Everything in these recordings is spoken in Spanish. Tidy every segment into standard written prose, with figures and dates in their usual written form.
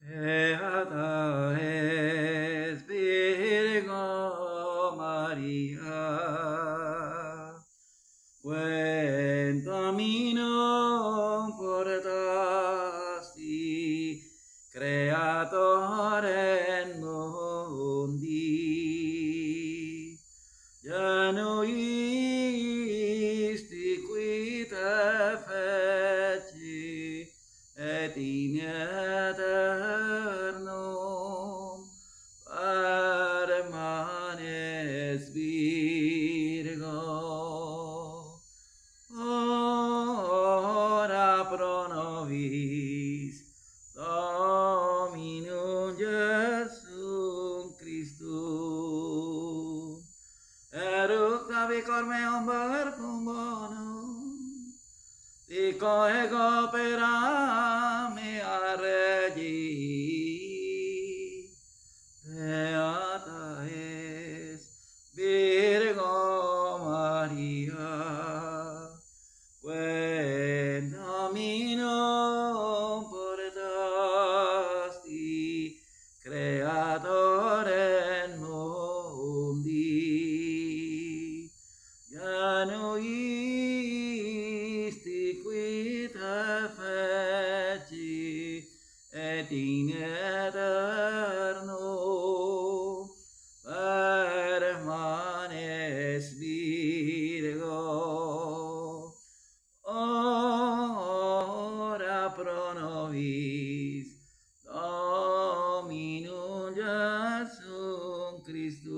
Beata es Virgo María, Ventamino portasti, Creatorem mundi, genuisti qui te feci, et in aeternum permanes Virgo. Ora pro nobis Dominum Jesum Christum, eructavi cor meum verbum bonum, dico ego opera mea Regi, beata es Virgo Maria, Ventamino portasti, Creatorem mundi, genuisti qui te feci, et in aeternum permanes Virgo. Ora pro nobis Dominum Jesum Christum.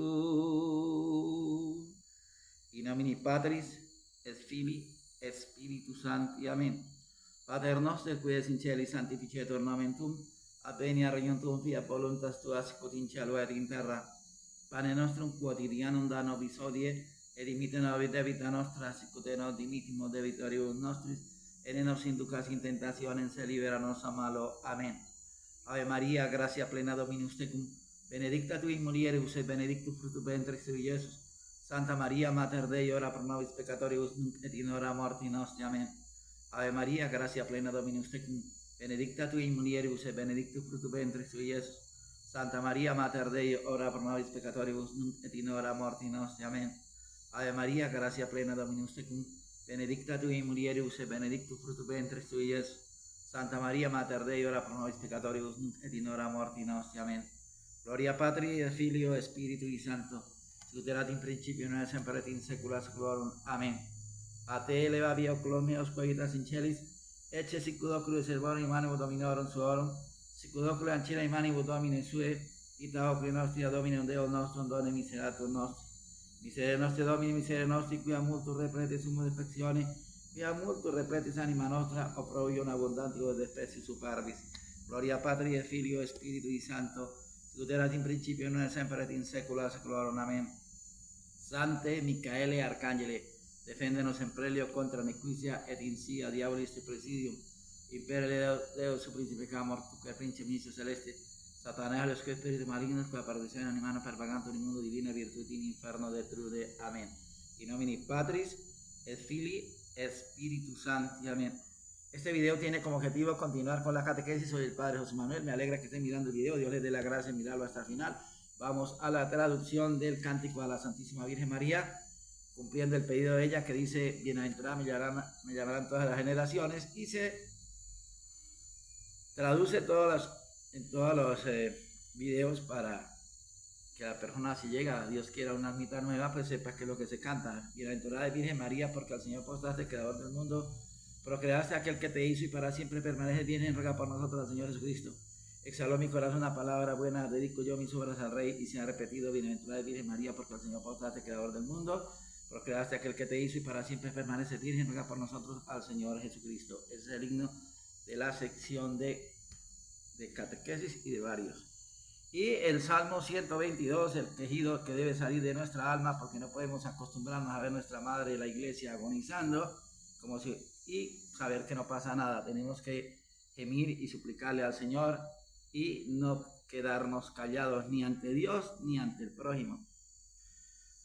In nomine Patris et Filii et Spiritus Sancti. Amen. Pater noster, qui es in celi, sanctificetur nomen tuum, adveniat regnum tuum, fiat voluntas tua sicut in cielo et in terra. Pane nostrum quotidianum da nobis hodie, et dimitte nobis debita nostra, sicut et nos dimittimus debitoribus nostris, et ne nos inducas in tentationem, sed libera nos a malo. Amen. Ave Maria, gratia plena Dominus tecum, benedicta tui in mulieribus et benedictus fructus ventris tui, Iesus. Santa Maria, Mater Dei, ora pro nobis peccatoribus, nunc et in hora mortis nostri. Amen. Ave Maria, gratia plena Dominus tecum, benedicta tui in mulieribus et benedictus fructus ventris tui, Iesus. Santa Maria, Mater Dei, ora pro nobis peccatoribus, nunc et in hora mortis nostri. Amen. Ave Maria, gratia plena Dominus tecum, benedicta tui in mulieribus et benedictus fructus ventris tui, Iesus. Santa Maria, Mater Dei, ora pro nobis peccatoribus, nunc et in hora mortis nostri. Amen. Gloria Patri et Filio et Spiritui Sancto, sicut erat in principio, nunc et semper et in saecula saeculorum. Amen. A te elevavi oculos meos cogitas in celis, ecce sicut oculus servorum manibus Dominorum suorum, sicut oculus ancilla in manibus Domine sue, ita oculi nostri ad Dominum Deum nostrum done miseratur nostri. Miserere nostri Domini, miserere nostri, quia multum repretis sumus defectione, quia multum repretis anima nostra, o provium abundantius de specie parvis. Gloria Patri et Filio et Spiritui Sancto, sicut erat in principio, nunc et semper et in saecula saeculorum. Amen. Sancte Michaele Arcangele, defendenos en prelio contra nequitia et insidia diabolis te presidium. Impere Deus su principe camor, tu que principe ministro celeste, Satanás los que espíritus malignos, que perdición animano pervagantur in mundo divina virtut in inferno detrude. Amén. In nomine Patris et Filii et Spiritus Sancti. Amén. Este video tiene como objetivo continuar con la catequesis. Soy el Padre José Manuel. Me alegra que estén mirando el video. Dios les dé la gracia de mirarlo hasta el final. Vamos a la traducción del cántico a la Santísima Virgen María, cumpliendo el pedido de ella que dice: bienaventurada me llamarán todas las generaciones, y se traduce en todos los videos para que la persona, si llega, Dios quiera, una mitad nueva, pues sepa que es lo que se canta. Bienaventurada es Virgen María, porque al Señor postraste, creador del mundo, procreaste a aquel que te hizo y para siempre permaneces bien, ruega por nosotros al Señor Jesucristo. Exhaló mi corazón una palabra buena, dedico yo mis obras al Rey, y se ha repetido: bienaventurada es Virgen María, porque al Señor postraste, creador del mundo, procreaste a aquel que te hizo y para siempre permaneces virgen, ruega por nosotros al Señor Jesucristo. Ese es el himno de la sección de catequesis y de varios. Y el Salmo 122, el quejido que debe salir de nuestra alma, porque no podemos acostumbrarnos a ver nuestra madre de la iglesia agonizando, y saber que no pasa nada. Tenemos que gemir y suplicarle al Señor y no quedarnos callados ni ante Dios ni ante el prójimo.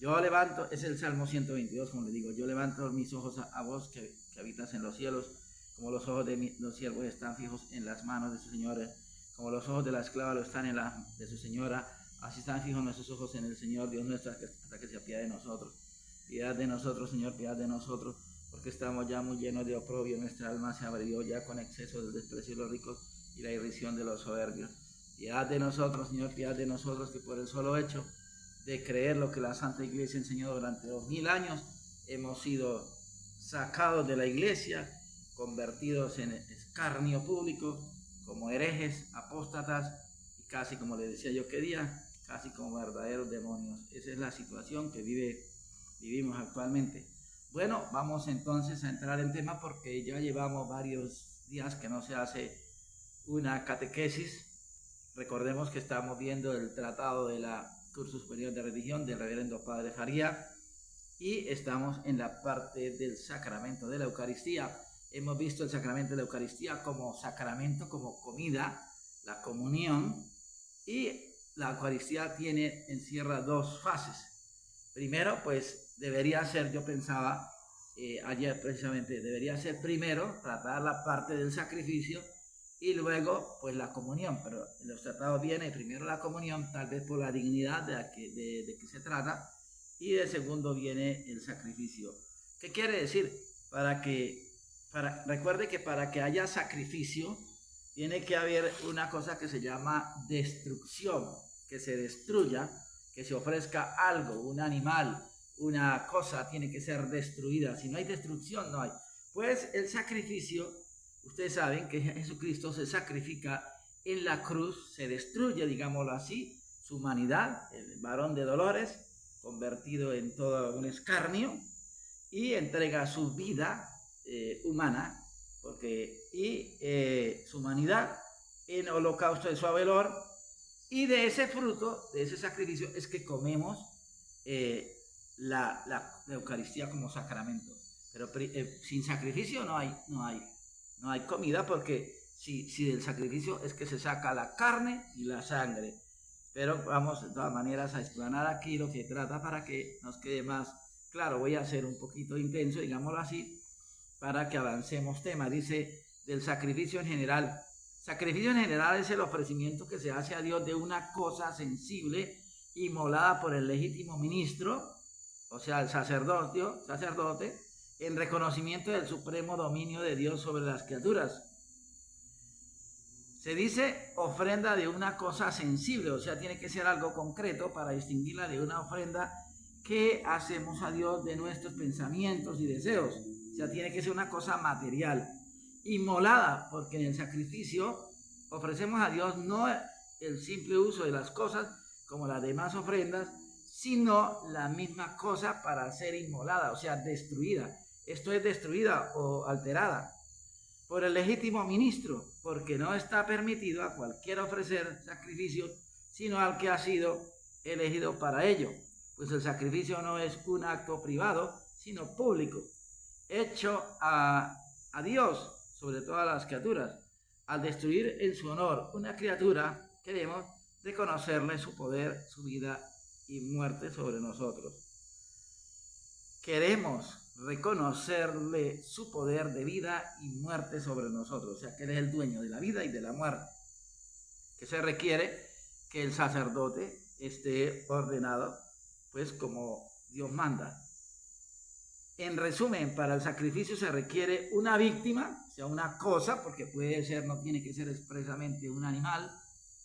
Yo levanto, es el Salmo 122, como le digo, yo levanto mis ojos a vos que habitas en los cielos, como los ojos de los siervos están fijos en las manos de sus señores. Como los ojos de la esclava lo están en la de su señora, así están fijos nuestros ojos en el Señor Dios nuestro, hasta que se apiade de nosotros. Piedad de nosotros, Señor, piedad de nosotros, porque estamos ya muy llenos de oprobio, nuestra alma se abrió ya con exceso del desprecio de los ricos y la irrisión de los soberbios. Piedad de nosotros, Señor, piedad de nosotros, que por el solo hecho de creer lo que la Santa Iglesia enseñó durante 2000 años, hemos sido sacados de la Iglesia, convertidos en escarnio público, como herejes, apóstatas, y casi, como le decía yo que día, casi como verdaderos demonios. Esa es la situación que vivimos actualmente. Bueno, vamos entonces a entrar en tema, porque ya llevamos varios días que no se hace una catequesis. Recordemos que estamos viendo el tratado de la Curso Superior de Religión del Reverendo Padre Faría, y estamos en la parte del sacramento de la Eucaristía. Hemos visto el sacramento de la Eucaristía como sacramento, como comida, la comunión, y la Eucaristía encierra dos fases. Primero, pues debería ser, yo pensaba ayer precisamente, debería ser primero tratar la parte del sacrificio y luego pues la comunión, pero en los tratados viene primero la comunión, tal vez por la dignidad de que se trata, y de segundo viene el sacrificio. ¿Qué quiere decir? Recuerde que para que haya sacrificio tiene que haber una cosa que se llama destrucción, que se destruya, que se ofrezca algo, un animal, una cosa tiene que ser destruida. Si no hay destrucción, no hay. Pues el sacrificio, ustedes saben que Jesucristo se sacrifica en la cruz, se destruye, digámoslo así, su humanidad, el varón de dolores, convertido en todo un escarnio, y entrega su vida humana, su humanidad en holocausto de suave olor, y de ese fruto, de ese sacrificio, es que comemos la Eucaristía como sacramento. Pero sin sacrificio no hay comida, porque si del sacrificio es que se saca la carne y la sangre. Pero vamos de todas maneras a explanar aquí lo que trata para que nos quede más claro. Voy a ser un poquito intenso, digámoslo así, para que avancemos tema. Dice del sacrificio en general. Sacrificio en general es el ofrecimiento que se hace a Dios de una cosa sensible inmolada por el legítimo ministro, o sea, el sacerdote, en reconocimiento del supremo dominio de Dios sobre las criaturas. Se dice ofrenda de una cosa sensible, o sea, tiene que ser algo concreto para distinguirla de una ofrenda que hacemos a Dios de nuestros pensamientos y deseos. O sea, tiene que ser una cosa material. Inmolada, porque en el sacrificio ofrecemos a Dios no el simple uso de las cosas como las demás ofrendas, sino la misma cosa para ser inmolada, o sea, destruida. Esto es destruida o alterada por el legítimo ministro, porque no está permitido a cualquiera ofrecer sacrificio, sino al que ha sido elegido para ello. Pues el sacrificio no es un acto privado, sino público, hecho a Dios sobre todas las criaturas. Al destruir en su honor una criatura, queremos reconocerle su poder, su vida y muerte sobre nosotros. Queremos reconocerle su poder de vida y muerte sobre nosotros, o sea, que Él es el dueño de la vida y de la muerte. Que se requiere que el sacerdote esté ordenado, pues como Dios manda. En resumen, para el sacrificio se requiere una víctima, o sea, una cosa, porque puede ser, no tiene que ser expresamente un animal,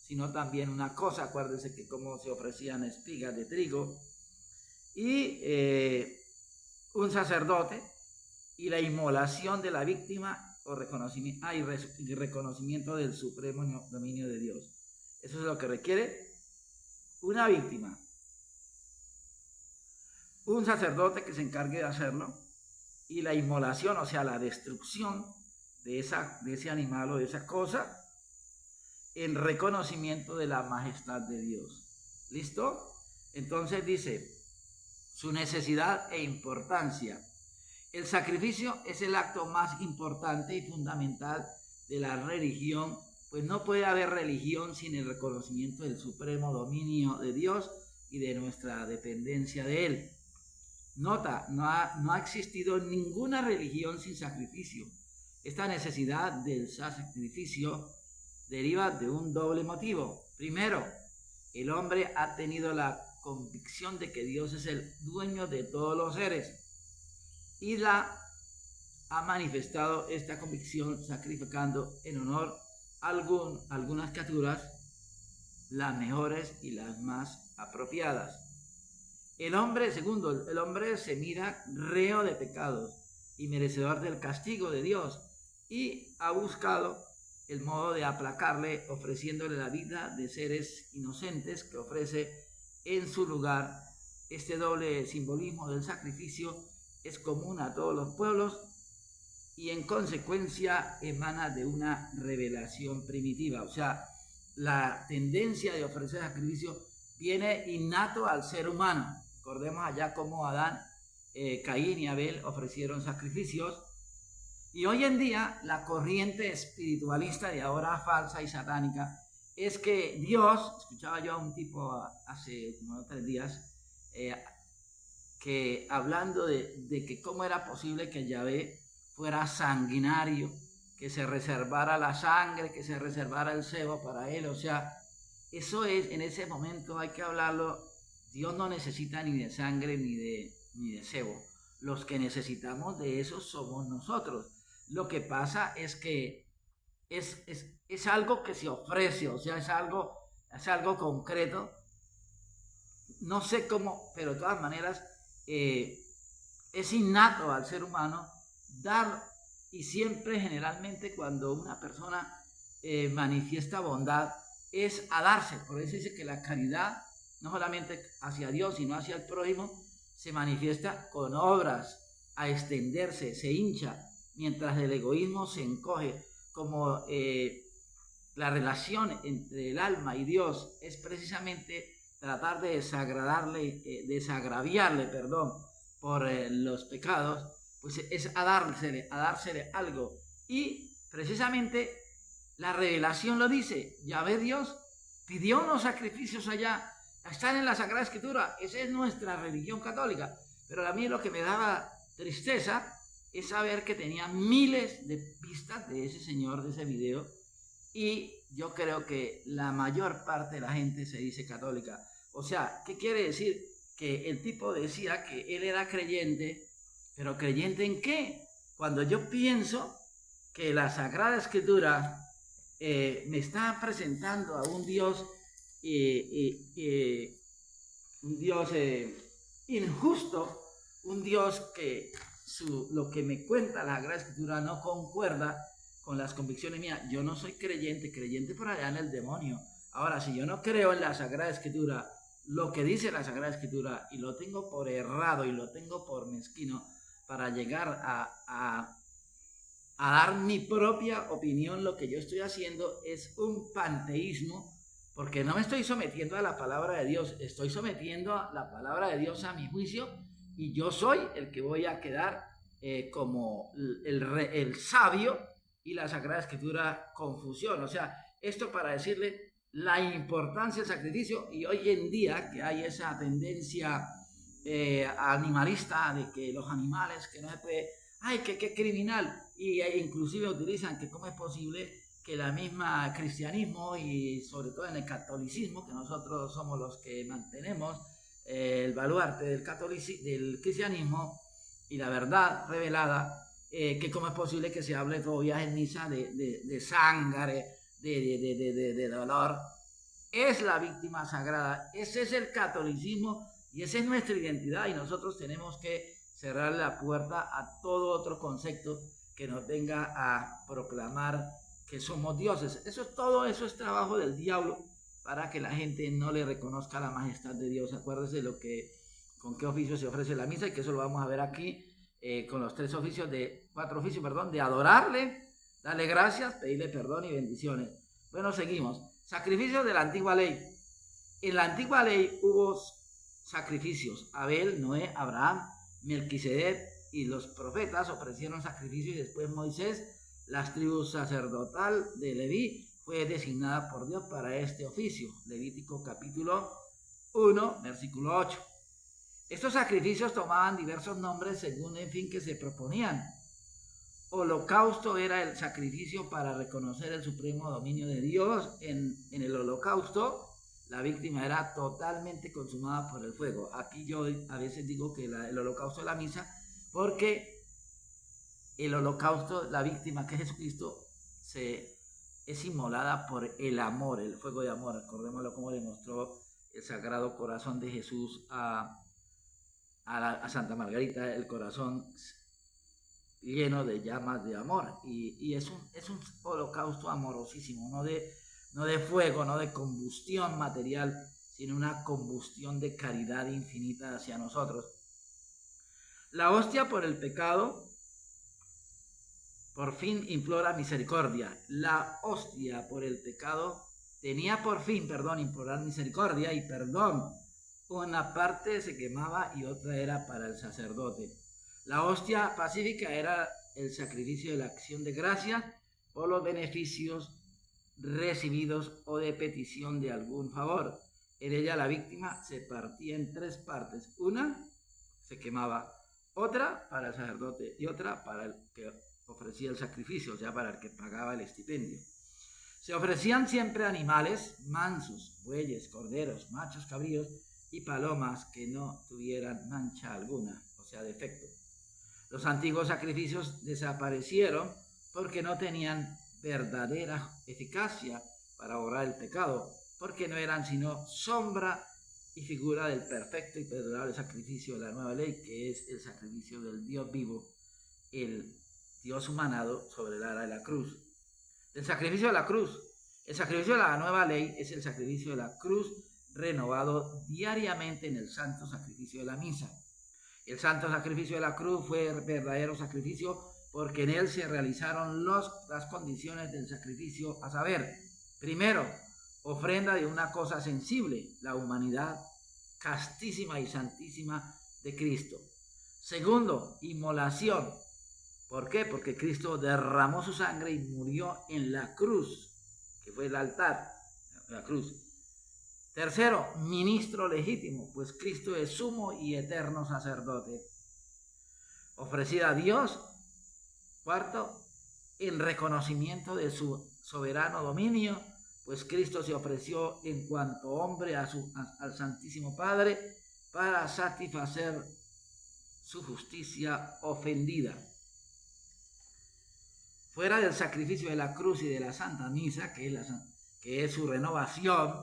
sino también una cosa. Acuérdense que como se ofrecían espigas de trigo, y un sacerdote, y la inmolación de la víctima o reconocimiento del supremo dominio de Dios. Eso es lo que requiere una víctima, un sacerdote que se encargue de hacerlo, y la inmolación, o sea, la destrucción de ese animal o de esa cosa, en reconocimiento de la majestad de Dios. ¿Listo? Entonces dice, su necesidad e importancia. El sacrificio es el acto más importante y fundamental de la religión, pues no puede haber religión sin el reconocimiento del supremo dominio de Dios y de nuestra dependencia de Él. Nota, no ha existido ninguna religión sin sacrificio. Esta necesidad del sacrificio deriva de un doble motivo. Primero, el hombre ha tenido la convicción de que Dios es el dueño de todos los seres y ha manifestado esta convicción sacrificando en honor a algunas criaturas, las mejores y las más apropiadas. Segundo, el hombre se mira reo de pecados y merecedor del castigo de Dios y ha buscado el modo de aplacarle ofreciéndole la vida de seres inocentes que ofrece en su lugar. Este doble simbolismo del sacrificio es común a todos los pueblos y en consecuencia emana de una revelación primitiva. O sea, la tendencia de ofrecer sacrificio viene innato al ser humano. Recordemos allá cómo Adán, Caín y Abel ofrecieron sacrificios. Y hoy en día la corriente espiritualista de ahora falsa y satánica es que Dios, escuchaba yo a un tipo hace como 3 días, que hablando de que cómo era posible que Yahvé fuera sanguinario, que se reservara la sangre, que se reservara el cebo para él. O sea, eso es, en ese momento hay que hablarlo. Dios no necesita ni de sangre ni de cebo. Los que necesitamos de eso somos nosotros. Lo que pasa es que es algo que se ofrece, o sea, es algo concreto. No sé cómo, pero de todas maneras es innato al ser humano dar, y siempre generalmente cuando una persona manifiesta bondad es a darse. Por eso dice que la caridad no solamente hacia Dios sino hacia el prójimo se manifiesta con obras, a extenderse, se hincha, mientras el egoísmo se encoge. Como la relación entre el alma y Dios es precisamente tratar de desagraviarle por los pecados, pues es a dársele algo. Y precisamente la revelación lo dice. Yahvé Dios pidió unos sacrificios allá, están en la Sagrada Escritura. Esa es nuestra religión católica. Pero a mí lo que me daba tristeza es saber que tenía miles de vistas de ese señor, de ese video, y yo creo que la mayor parte de la gente se dice católica. O sea, ¿qué quiere decir? Que el tipo decía que él era creyente, pero ¿creyente en qué? Cuando yo pienso que la Sagrada Escritura me está presentando a un Dios injusto, un Dios que lo que me cuenta la Sagrada Escritura no concuerda con las convicciones mías. Yo no soy creyente por allá en el demonio. Ahora, si yo no creo en la Sagrada Escritura, lo que dice la Sagrada Escritura, y lo tengo por errado y lo tengo por mezquino, para llegar a dar mi propia opinión, lo que yo estoy haciendo es un panteísmo, porque no me estoy sometiendo a la palabra de Dios, estoy sometiendo a la palabra de Dios a mi juicio, y yo soy el que voy a quedar como el sabio, y la Sagrada Escritura confusión. O sea, esto para decirle la importancia del sacrificio. Y hoy en día que hay esa tendencia animalista de que los animales, que no se puede, ay, que criminal, y inclusive utilizan que cómo es posible que la misma cristianismo, y sobre todo en el catolicismo, que nosotros somos los que mantenemos el baluarte del cristianismo y la verdad revelada, que cómo es posible que se hable todavía en misa de sangre, de dolor. Es la víctima sagrada. Ese es el catolicismo y esa es nuestra identidad, y nosotros tenemos que cerrar la puerta a todo otro concepto que nos venga a proclamar que somos dioses. Todo eso es trabajo del diablo para que la gente no le reconozca la majestad de Dios. Acuérdese con qué oficio se ofrece la misa, y que eso lo vamos a ver aquí con los 4 oficios de adorarle, darle gracias, pedirle perdón y bendiciones. Bueno, seguimos. Sacrificios de la antigua ley. En la antigua ley hubo sacrificios. Abel, Noé, Abraham, Melquisedec y los profetas ofrecieron sacrificios, y después Moisés, las tribus sacerdotal de Leví, fue designada por Dios para este oficio. Levítico capítulo 1, versículo 8. Estos sacrificios tomaban diversos nombres según el fin que se proponían. holocausto era el sacrificio para reconocer el supremo dominio de Dios. En el holocausto, la víctima era totalmente consumada por el fuego. Aquí yo a veces digo que el holocausto es la misa, porque el holocausto, la víctima que es Jesucristo, es inmolada por el amor, el fuego de amor. Recordémoslo como demostró el Sagrado Corazón de Jesús a Santa Margarita, el corazón lleno de llamas de amor, y es un holocausto amorosísimo, no de fuego, no de combustión material, sino una combustión de caridad infinita hacia nosotros. La hostia por el pecado por fin implora misericordia. La hostia por el pecado tenía por fin, implorar misericordia y perdón. Una parte se quemaba y otra era para el sacerdote. La hostia pacífica era el sacrificio de la acción de gracias por los beneficios recibidos o de petición de algún favor. En ella la víctima se partía en 3 partes. Una se quemaba, otra para el sacerdote y otra para el que ofrecía el sacrificio, o sea, para el que pagaba el estipendio. Se ofrecían siempre animales mansos, bueyes, corderos, machos cabríos y palomas que no tuvieran mancha alguna, o sea, defecto. Los antiguos sacrificios desaparecieron porque no tenían verdadera eficacia para borrar el pecado, porque no eran sino sombra y figura del perfecto y perdurable sacrificio de la nueva ley, que es el sacrificio del Dios vivo, el Dios humanado sobre el ara de la cruz. El sacrificio de la cruz. El sacrificio de la nueva ley es el sacrificio de la cruz renovado diariamente en el santo sacrificio de la misa. El santo sacrificio de la cruz fue verdadero sacrificio porque en él se realizaron las condiciones del sacrificio, a saber, primero, ofrenda de una cosa sensible, la humanidad castísima y santísima de Cristo. Segundo, inmolación. ¿Por qué? Porque Cristo derramó su sangre y murió en la cruz, que fue el altar, la cruz. Tercero, ministro legítimo, pues Cristo es sumo y eterno sacerdote, ofrecida a Dios. Cuarto, en reconocimiento de su soberano dominio, pues Cristo se ofreció en cuanto hombre al Santísimo Padre para satisfacer su justicia ofendida. Fuera del sacrificio de la cruz y de la Santa Misa, que es su renovación,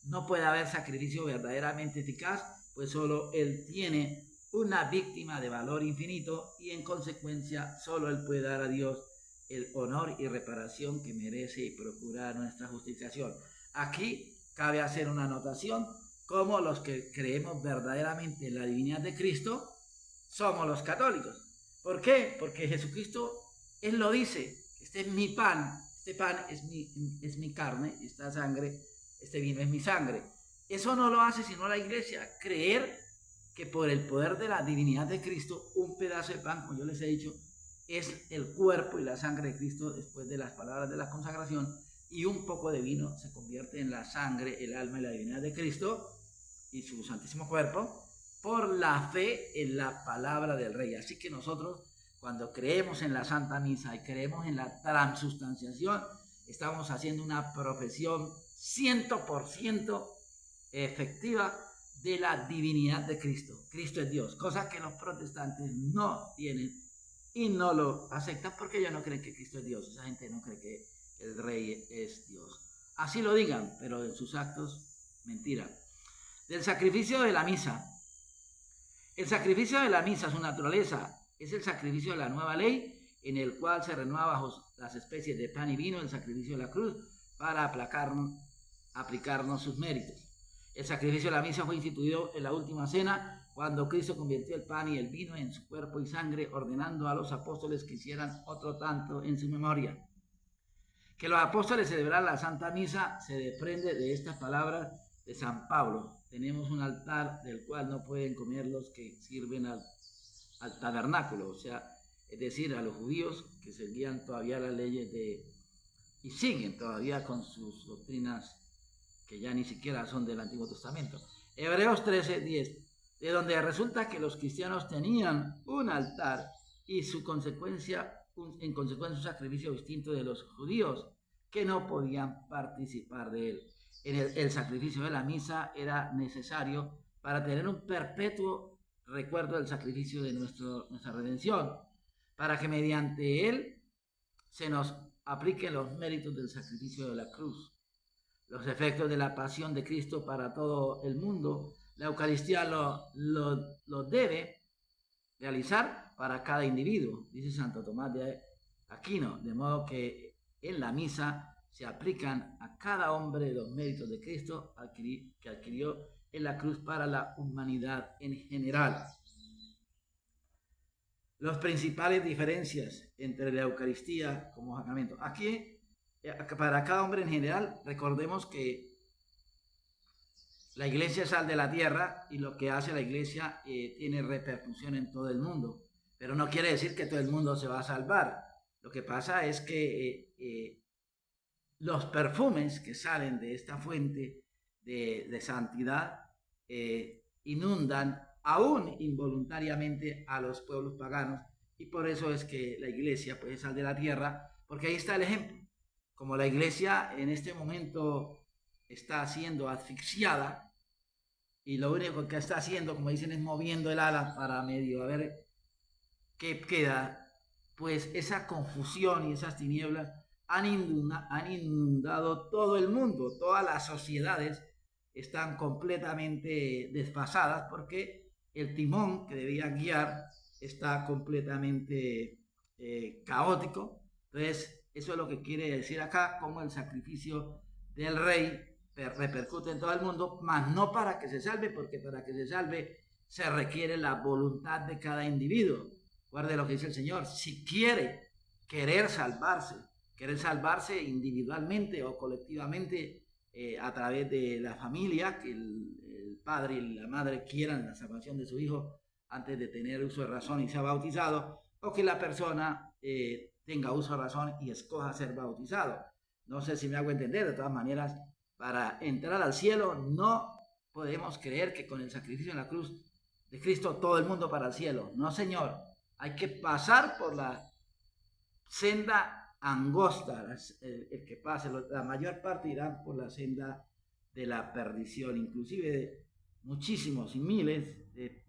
no puede haber sacrificio verdaderamente eficaz, pues solo Él tiene una víctima de valor infinito y en consecuencia solo Él puede dar a Dios el honor y reparación que merece y procura nuestra justificación. Aquí cabe hacer una anotación, como los que creemos verdaderamente en la divinidad de Cristo somos los católicos. ¿Por qué? Porque Jesucristo, Él lo dice: este es mi pan, este pan es mi carne, esta sangre, este vino es mi sangre. Eso no lo hace sino la Iglesia, creer que por el poder de la divinidad de Cristo, un pedazo de pan, como yo les he dicho, es el cuerpo y la sangre de Cristo después de las palabras de la consagración, y un poco de vino se convierte en la sangre, el alma y la divinidad de Cristo y su santísimo cuerpo, por la fe en la palabra del Rey. Así que nosotros, cuando creemos en la Santa Misa y creemos en la transubstanciación, estamos haciendo una profesión 100% efectiva de la divinidad de Cristo. Cristo es Dios, cosa que los protestantes no tienen y no lo aceptan porque ellos no creen que Cristo es Dios. Esa gente no cree que el Rey es Dios. Así lo digan, pero en sus actos, mentira. Del sacrificio de la misa. El sacrificio de la misa, su naturaleza, es el sacrificio de la nueva ley, en el cual se renueva bajo las especies de pan y vino el sacrificio de la cruz para aplicarnos sus méritos. El sacrificio de la misa fue instituido en la última cena, cuando Cristo convirtió el pan y el vino en su cuerpo y sangre, ordenando a los apóstoles que hicieran otro tanto en su memoria. Que los apóstoles celebraran la Santa Misa se desprende de estas palabras de San Pablo: tenemos un altar del cual no pueden comer los que sirven al tabernáculo, o sea, es decir, a los judíos que seguían todavía las leyes y siguen todavía con sus doctrinas que ya ni siquiera son del Antiguo Testamento. Hebreos 13:10, de donde resulta que los cristianos tenían un altar y su consecuencia en consecuencia un sacrificio distinto de los judíos, que no podían participar de él. El sacrificio de la misa era necesario para tener un perpetuo recuerdo del sacrificio de nuestra redención, para que mediante él se nos apliquen los méritos del sacrificio de la cruz, los efectos de la pasión de Cristo para todo el mundo. La Eucaristía lo debe realizar para cada individuo, dice Santo Tomás de Aquino, de modo que en la misa se aplican a cada hombre los méritos de Cristo que adquirió en la cruz para la humanidad en general. Las principales diferencias entre la Eucaristía como sacramento. Aquí, para cada hombre en general, recordemos que la iglesia es sal de la tierra y lo que hace la iglesia tiene repercusión en todo el mundo. Pero no quiere decir que todo el mundo se va a salvar. Lo que pasa es que los perfumes que salen de esta fuente de santidad inundan aún involuntariamente a los pueblos paganos, y por eso es que la iglesia pues es sal de la tierra, porque ahí está el ejemplo. Como la iglesia en este momento está siendo asfixiada y lo único que está haciendo, como dicen, es moviendo el ala para medio a ver qué queda, pues esa confusión y esas tinieblas han inundado todo el mundo. Todas las sociedades están completamente desfasadas porque el timón que debía guiar está completamente caótico. Entonces, eso es lo que quiere decir acá, como el sacrificio del rey repercute en todo el mundo, mas no para que se salve, porque para que se salve se requiere la voluntad de cada individuo. Guarde lo que dice el Señor: si querer salvarse individualmente o colectivamente, a través de la familia, que el padre y la madre quieran la salvación de su hijo antes de tener uso de razón y sea bautizado, o que la persona tenga uso de razón y escoja ser bautizado. No sé si me hago entender. De todas maneras, para entrar al cielo no podemos creer que con el sacrificio en la cruz de Cristo todo el mundo para el cielo. No, señor. Hay que pasar por la senda angosta. El que pase, la mayor parte irán por la senda de la perdición. Inclusive muchísimos y miles de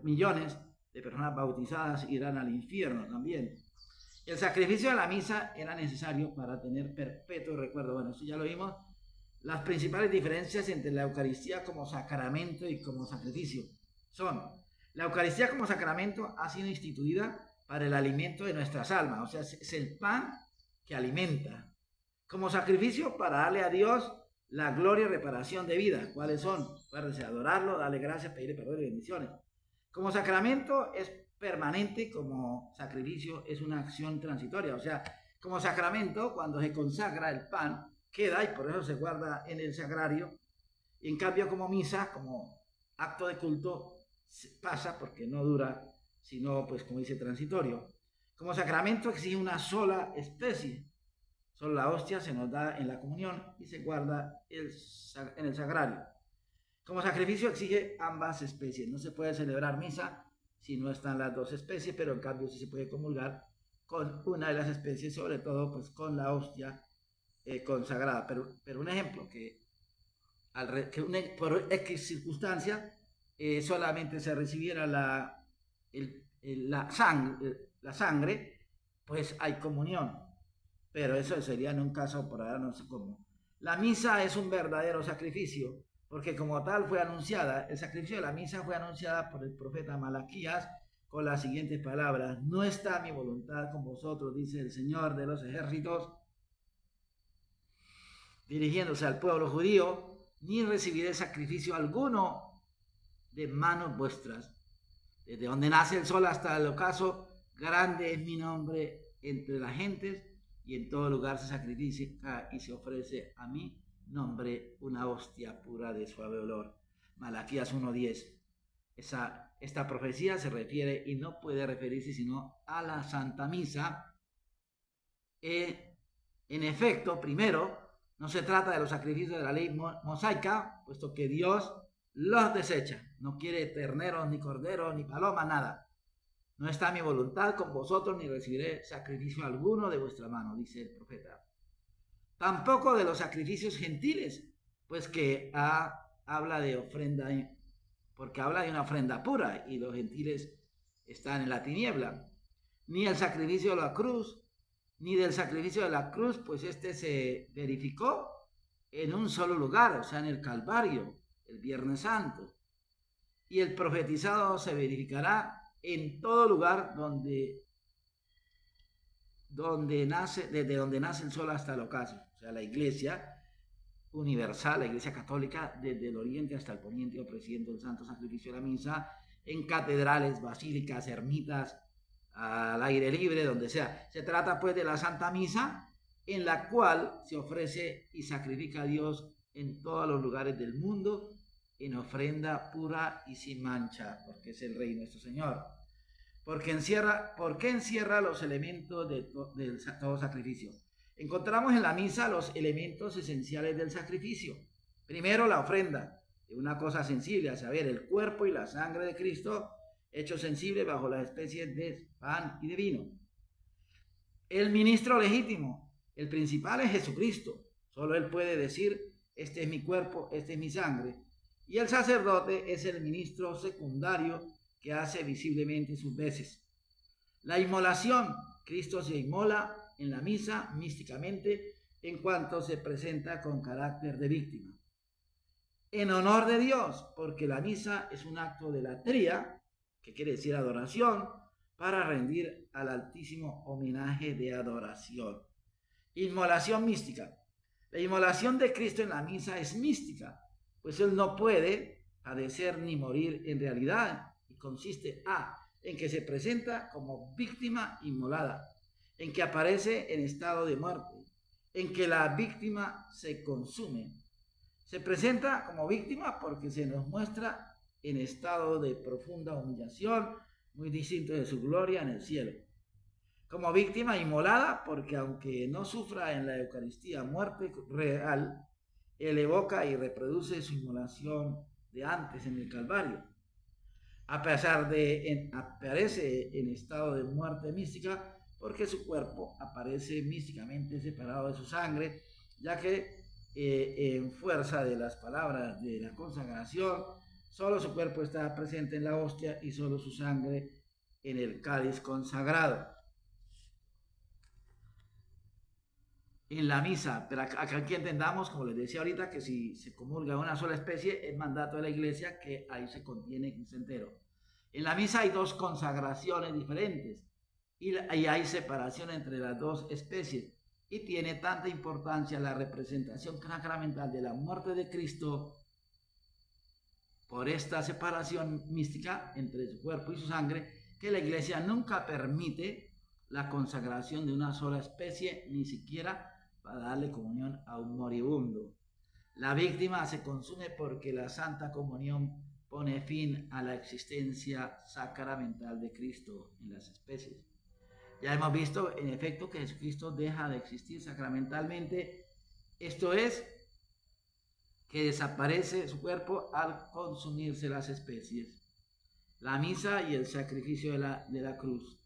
millones de personas bautizadas irán al infierno también. El sacrificio de la misa era necesario para tener perpetuo recuerdo. Bueno, eso ya lo vimos. Las principales diferencias entre la Eucaristía como sacramento y como sacrificio son: la Eucaristía como sacramento ha sido instituida para el alimento de nuestras almas, o sea, es el pan que alimenta. Como sacrificio, para darle a Dios la gloria y reparación de vida. ¿Cuáles son? Acuérdense: adorarlo, darle gracias, pedirle perdón y bendiciones. Como sacramento es permanente, como sacrificio es una acción transitoria. O sea, como sacramento, cuando se consagra el pan, queda y por eso se guarda en el sagrario. Y en cambio, como misa, como acto de culto, pasa porque no dura, sino, pues como dice, transitorio. Como sacramento exige una sola especie. Solo la hostia se nos da en la comunión y se guarda en el sagrario. Como sacrificio exige ambas especies. No se puede celebrar misa si no están las dos especies, pero en cambio sí se puede comulgar con una de las especies, sobre todo pues con la hostia consagrada. Pero un ejemplo, que por X circunstancia solamente se recibiera la sangre, pues hay comunión. Pero eso sería en un caso por ahora no sé cómo. La misa es un verdadero sacrificio, porque como tal fue anunciada. El sacrificio de la misa fue anunciada por el profeta Malaquías con las siguientes palabras: no está mi voluntad con vosotros, dice el Señor de los ejércitos, dirigiéndose al pueblo judío, ni recibiré sacrificio alguno de manos vuestras. Desde donde nace el sol hasta el ocaso, grande es mi nombre entre las gentes, y en todo lugar se sacrifica y se ofrece a mi nombre una hostia pura de suave olor. Malaquías 1:10. Esta profecía se refiere y no puede referirse sino a la Santa Misa. En efecto, primero, no se trata de los sacrificios de la ley mosaica, puesto que Dios los desecha. No quiere terneros, ni corderos, ni palomas, nada. No está mi voluntad con vosotros, ni recibiré sacrificio alguno de vuestra mano, dice el profeta. Tampoco de los sacrificios gentiles, pues que habla de ofrenda, porque habla de una ofrenda pura, y los gentiles están en la tiniebla. Ni el sacrificio de la cruz, ni del sacrificio de la cruz, pues este se verificó en un solo lugar, o sea, en el Calvario, el Viernes Santo. Y el profetizado se verificará en todo lugar desde donde nace el sol hasta el ocaso. O sea, la iglesia universal, la iglesia católica, desde el oriente hasta el poniente, ofreciendo el santo sacrificio de la misa en catedrales, basílicas, ermitas, al aire libre, donde sea. Se trata pues de la Santa Misa, en la cual se ofrece y sacrifica a Dios en todos los lugares del mundo, en ofrenda pura y sin mancha, porque es el Rey nuestro Señor. ¿Por qué encierra los elementos de todo sacrificio? Encontramos en la misa los elementos esenciales del sacrificio. Primero, la ofrenda, de una cosa sensible, a saber, el cuerpo y la sangre de Cristo, hecho sensible bajo las especies de pan y de vino. El ministro legítimo, el principal es Jesucristo. Solo Él puede decir, este es mi cuerpo, este es mi sangre. Y el sacerdote es el ministro secundario que hace visiblemente sus veces. La inmolación, Cristo se inmola en la misa místicamente en cuanto se presenta con carácter de víctima. En honor de Dios, porque la misa es un acto de latría, que quiere decir adoración, para rendir al Altísimo homenaje de adoración. Inmolación mística. La inmolación de Cristo en la misa es mística, pues Él no puede padecer ni morir en realidad, y consiste en que se presenta como víctima inmolada, en que aparece en estado de muerte, en que la víctima se consume. Se presenta como víctima porque se nos muestra en estado de profunda humillación, muy distinto de su gloria en el cielo. Como víctima inmolada porque aunque no sufra en la Eucaristía muerte real, Él evoca y reproduce su inmolación de antes en el Calvario. A pesar de aparece en estado de muerte mística porque su cuerpo aparece místicamente separado de su sangre, ya que en fuerza de las palabras de la consagración, solo su cuerpo está presente en la hostia y solo su sangre en el cáliz consagrado. En la misa, pero acá aquí entendamos, como les decía ahorita, que si se comulga una sola especie, es mandato de la iglesia que ahí se contiene Cristo entero. En la misa hay dos consagraciones diferentes y hay separación entre las dos especies, y tiene tanta importancia la representación sacramental de la muerte de Cristo por esta separación mística entre su cuerpo y su sangre, que la iglesia nunca permite la consagración de una sola especie, ni siquiera para darle comunión a un moribundo. La víctima se consume porque la Santa Comunión pone fin a la existencia sacramental de Cristo en las especies. Ya hemos visto, en efecto, que Jesucristo deja de existir sacramentalmente, esto es, que desaparece su cuerpo al consumirse las especies, la misa y el sacrificio de la cruz.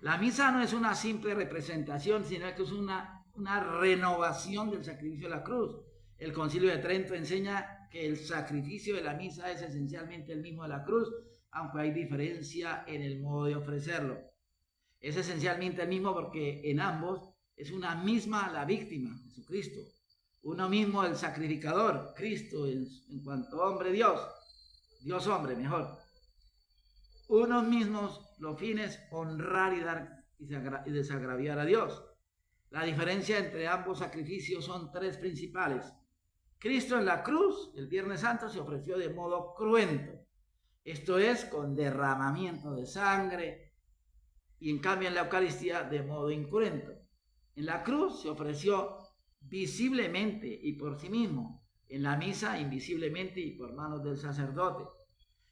La misa no es una simple representación, sino que es una renovación del sacrificio de la cruz. El Concilio de Trento enseña que el sacrificio de la misa es esencialmente el mismo de la cruz, aunque hay diferencia en el modo de ofrecerlo. Es esencialmente el mismo porque en ambos es una misma la víctima, Jesucristo. Uno mismo el sacrificador, Cristo en cuanto hombre Dios, Dios hombre mejor. Unos mismos los fines, honrar y dar y desagraviar a Dios. La diferencia entre ambos sacrificios son tres principales. Cristo en la cruz, el Viernes Santo, se ofreció de modo cruento, esto es, con derramamiento de sangre, y en cambio en la Eucaristía de modo incruento. En la cruz se ofreció visiblemente y por sí mismo, en la misa invisiblemente y por manos del sacerdote.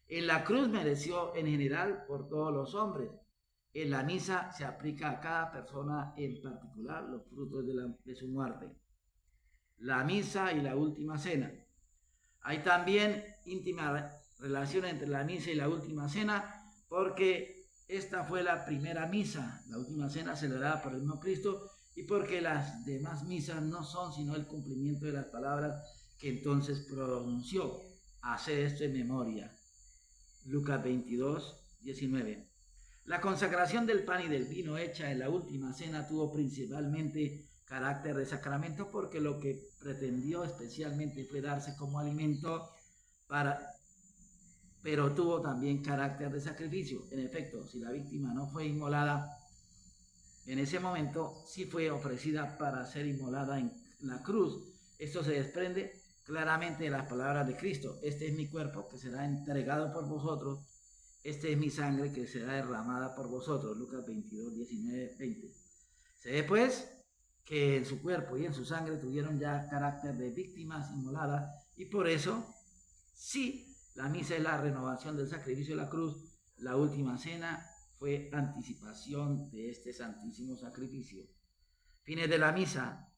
En la cruz mereció en general por todos los hombres. En la misa se aplica a cada persona en particular los frutos de su muerte. La misa y la última cena. Hay también íntima relación entre la misa y la última cena, porque esta fue la primera misa, la última cena celebrada por el mismo Cristo, y porque las demás misas no son sino el cumplimiento de las palabras que entonces pronunció. Haced esto en memoria. Lucas 22, 19. La consagración del pan y del vino hecha en la última cena tuvo principalmente carácter de sacramento, porque lo que pretendió especialmente fue darse como alimento pero tuvo también carácter de sacrificio. En efecto, si la víctima no fue inmolada en ese momento, sí fue ofrecida para ser inmolada en la cruz. Esto se desprende claramente de las palabras de Cristo: este es mi cuerpo que será entregado por vosotros, este es mi sangre que será derramada por vosotros. Lucas 22, 19, 20. Se ve pues que en su cuerpo y en su sangre tuvieron ya carácter de víctimas inmoladas, y por eso, sí, la misa es la renovación del sacrificio de la cruz. La última cena fue anticipación de este santísimo sacrificio. Fines de la misa.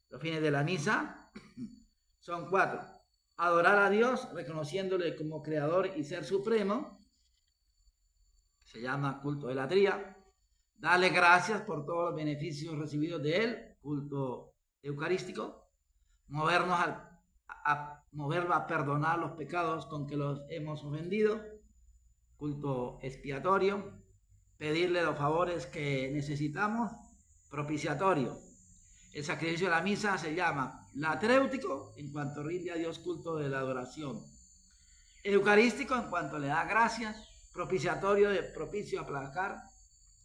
Los fines de la misa son 4. Adorar a Dios reconociéndole como creador y ser supremo, se llama culto de la tría. Darle gracias por todos los beneficios recibidos de él, culto eucarístico. Moverlo a perdonar los pecados con que los hemos ofendido, culto expiatorio. Pedirle los favores que necesitamos, propiciatorio. El sacrificio de la misa se llama latréutico, en cuanto rinde a Dios culto de la adoración; eucarístico, en cuanto le da gracias; propiciatorio, de propicio a aplacar,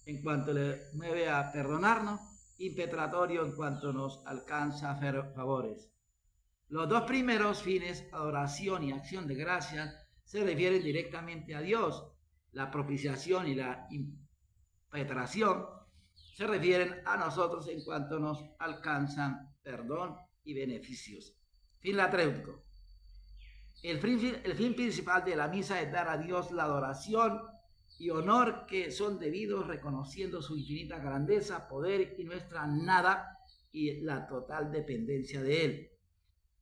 en cuanto le mueve a perdonarnos; impetratorio, en cuanto nos alcanza favores. Los dos primeros fines, adoración y acción de gracias, se refieren directamente a Dios. La propiciación y la impetración se refieren a nosotros en cuanto nos alcanzan perdón y beneficios. Fin latréutico. El fin principal de la misa es dar a Dios la adoración y honor que son debidos, reconociendo su infinita grandeza, poder y nuestra nada y la total dependencia de él.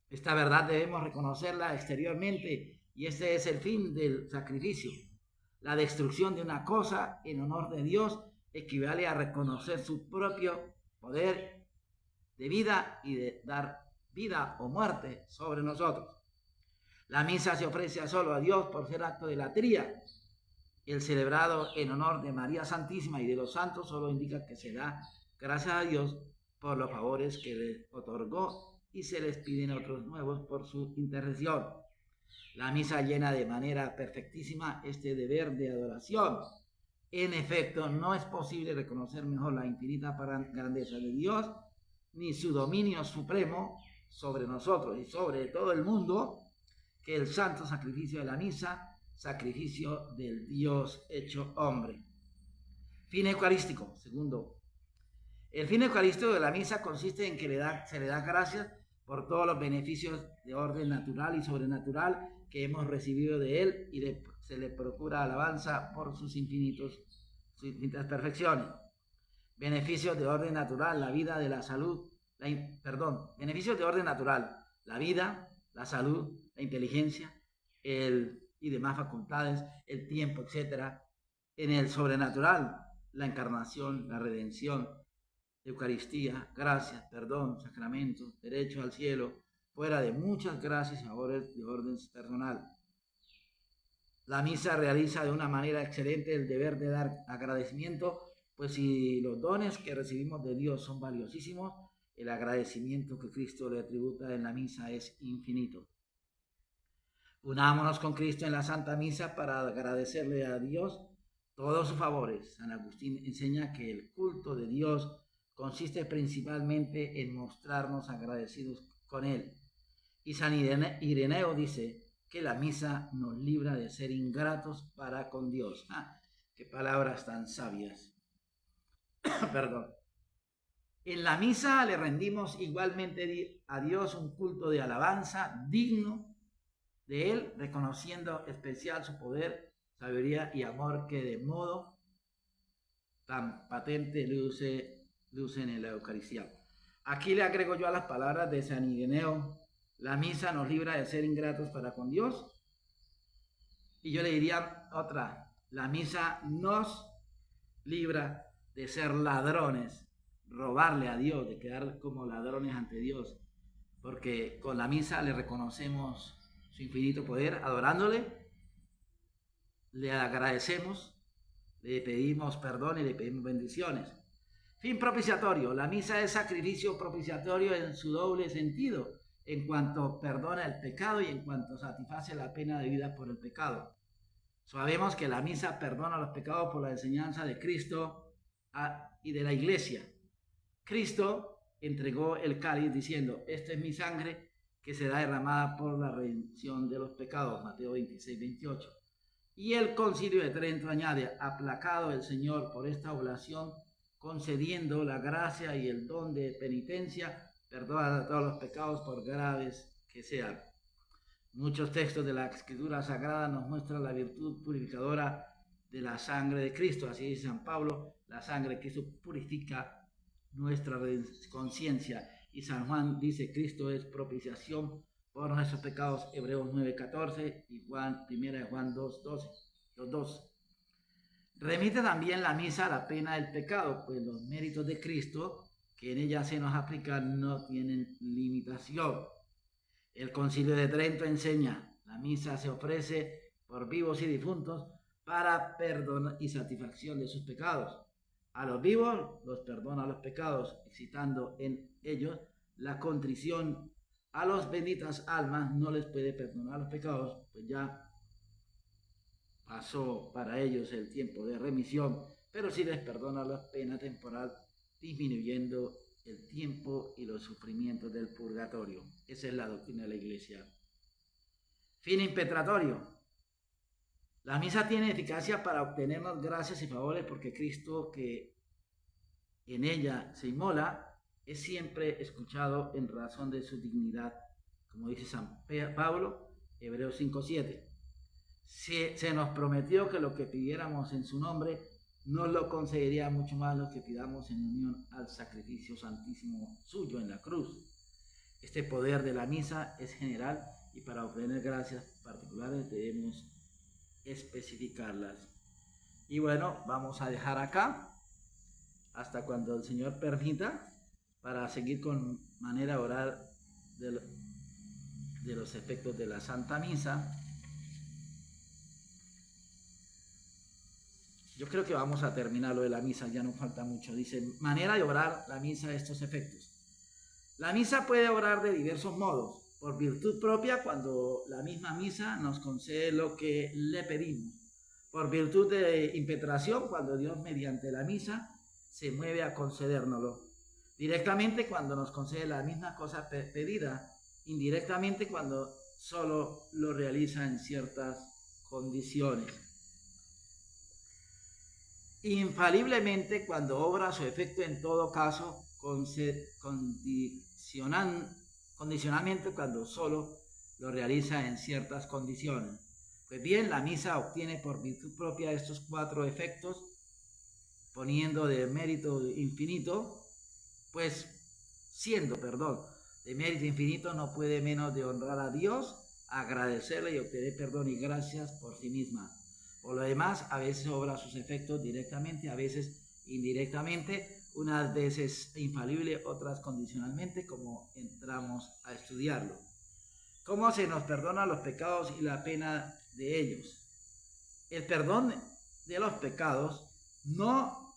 Esta verdad debemos reconocerla exteriormente, y este es el fin del sacrificio. La destrucción de una cosa en honor de Dios equivale a reconocer su propio poder de vida y de dar vida o muerte sobre nosotros. La misa se ofrece solo a Dios por ser acto de la tría. El celebrado en honor de María Santísima y de los santos solo indica que se da gracias a Dios por los favores que le otorgó, y se les piden otros nuevos por su intercesión. La misa llena de manera perfectísima este deber de adoración. En efecto, no es posible reconocer mejor la infinita grandeza de Dios, ni su dominio supremo sobre nosotros y sobre todo el mundo, que el santo sacrificio de la misa, sacrificio del Dios hecho hombre. Fin eucarístico. Segundo, el fin eucarístico de la misa consiste en que se le da gracias por todos los beneficios de orden natural y sobrenatural que hemos recibido de él, y se le procura alabanza por sus infinitas perfecciones. Beneficios de orden natural: la vida de la salud, beneficios de orden natural: la vida, la salud, la inteligencia, y demás facultades, el tiempo, etc. En el sobrenatural: la encarnación, la redención, Eucaristía, gracias, perdón, sacramentos, derecho al cielo, fuera de muchas gracias y favores de orden personal. La misa realiza de una manera excelente el deber de dar agradecimiento, pues si los dones que recibimos de Dios son valiosísimos, el agradecimiento que Cristo le tributa en la misa es infinito. Unámonos con Cristo en la Santa Misa para agradecerle a Dios todos sus favores. San Agustín enseña que el culto de Dios consiste principalmente en mostrarnos agradecidos con él. Y San Ireneo dice que la misa nos libra de ser ingratos para con Dios. ¡Qué palabras tan sabias! Perdón. En la misa le rendimos igualmente a Dios un culto de alabanza digno de él, reconociendo especial su poder, sabiduría y amor que de modo tan patente lucen en la Eucaristía. Aquí le agrego yo a las palabras de San Ireneo: la misa nos libra de ser ingratos para con Dios. Y yo le diría otra, la misa nos libra de ser ladrones, robarle a Dios, de quedar como ladrones ante Dios, porque con la misa le reconocemos su infinito poder, adorándole, le agradecemos, le pedimos perdón y le pedimos bendiciones. Fin propiciatorio. La misa es sacrificio propiciatorio en su doble sentido, en cuanto perdona el pecado y en cuanto satisface la pena debida por el pecado. Sabemos que la misa perdona los pecados por la enseñanza de Cristo y de la Iglesia. Cristo entregó el cáliz diciendo, esta es mi sangre que será derramada por la redención de los pecados, Mateo 26, 28. Y el Concilio de Trento añade, aplacado el Señor por esta oblación, concediendo la gracia y el don de penitencia, perdona todos los pecados por graves que sean. Muchos textos de la Escritura Sagrada nos muestran la virtud purificadora de la sangre de Cristo. Así dice San Pablo, la sangre de Cristo purifica nuestra conciencia. Y San Juan dice, Cristo es propiciación por nuestros pecados, Hebreos 9:14 y 1 Juan 2:2. Remite también la misa a la pena del pecado, pues los méritos de Cristo que en ella se nos aplican no tienen limitación. El Concilio de Trento enseña, la misa se ofrece por vivos y difuntos para perdón y satisfacción de sus pecados. A los vivos los perdona los pecados, excitando en ellos la contrición. A los benditas almas no les puede perdonar los pecados, pues ya pasó para ellos el tiempo de remisión, pero sí les perdona la pena temporal, disminuyendo el tiempo y los sufrimientos del purgatorio. Esa es la doctrina de la Iglesia. Fin impetratorio. La misa tiene eficacia para obtenernos gracias y favores porque Cristo, que en ella se inmola, es siempre escuchado en razón de su dignidad, como dice San Pablo, Hebreos 5:7. Se nos prometió que lo que pidiéramos en su nombre nos lo concedería mucho más lo que pidamos en unión al sacrificio santísimo suyo en la cruz. Este poder de la misa es general y para obtener gracias particulares debemos especificarlas. Y bueno, vamos a dejar acá hasta cuando el Señor permita para seguir con manera de orar de los efectos de la Santa Misa. Yo creo que vamos a terminar lo de la misa, ya no falta mucho. Dice, manera de orar la misa, estos efectos. La misa puede orar de diversos modos, por virtud propia, cuando la misma misa nos concede lo que le pedimos, por virtud de impetración, cuando Dios mediante la misa se mueve a concedérnoslo, directamente cuando nos concede la misma cosa pedida, indirectamente cuando solo lo realiza en ciertas condiciones. Infaliblemente cuando obra su efecto en todo caso, condicionalmente cuando solo lo realiza en ciertas condiciones. Pues bien, la misa obtiene por virtud propia estos 4 efectos, poniendo de mérito infinito, pues siendo, de mérito infinito no puede menos de honrar a Dios, agradecerle y obtener perdón y gracias por sí misma. Por lo demás, a veces obra sus efectos directamente, a veces indirectamente, unas veces infalible, otras condicionalmente, como entramos a estudiarlo. ¿Cómo se nos perdona los pecados y la pena de ellos? El perdón de los pecados no